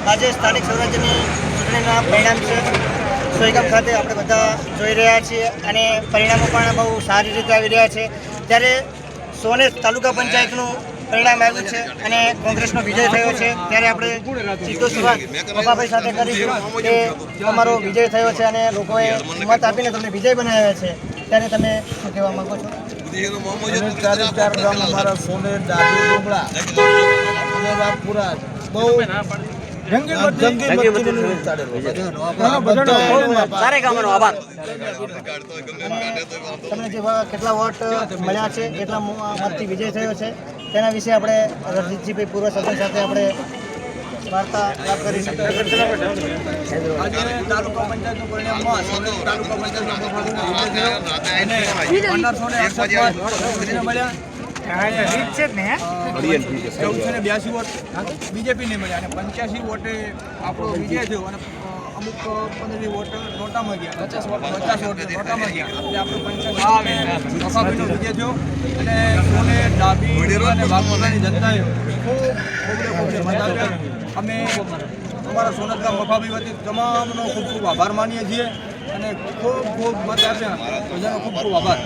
આજે સ્થાનિક સ્વરાજ્યની ચૂંટણીના પરિણામ છે સોયગામ ખાતે આપણે બધા જોઈ રહ્યા છીએ અને પરિણામો પણ બહુ સારી રીતે આવી રહ્યા છે. ત્યારે સોનેર તાલુકા પંચાયતનું પરિણામ આવ્યું છે અને કોંગ્રેસનો વિજય થયો છે. ત્યારે આપણે સીધો સવાલ પપ્પાભાઈ સાથે કરીશું કે તમારો વિજય થયો છે અને લોકોએ મત આપીને તમને વિજય બનાવ્યા છે. ત્યારે તમે શું કહેવા માંગો છો? ચાર ગામ અમારા સોનેર ડાબી ડુંગળા અને વાઘપુરા બહુ તમને જેવા કેટલા વોટ મળ્યા છે, કેટલા મતથી વિજય થયો છે, તેના વિશે આપણે રણજીતજીભાઈ પૂર્વ સરપંચ સાથે આપણે વાત કરી શકીએ. તાલુકા પંચાયતનું પરિણામમાં સોનેર તાલુકા પંચાયતના મળ્યા 1482 વોટ બીજેપીને મળ્યા અને 85 વોટે આપણો વિજય થયો અને અમુક 15 વોટ નોટામાં ગયા, 50 વોટ નોટામાં ગયા એટલે આપણો 85 વિજય થયો. અને સોનેર ડાબી અને વાઘપુરાની જનતાએ ખૂબ મત આપ્યા. અમે અમારા સોનેર ગામ મફાભાઈ વતી તમામનો ખૂબ ખૂબ આભાર માનીએ છીએ અને ખૂબ મત આપ્યા બધાનો ખૂબ આભાર.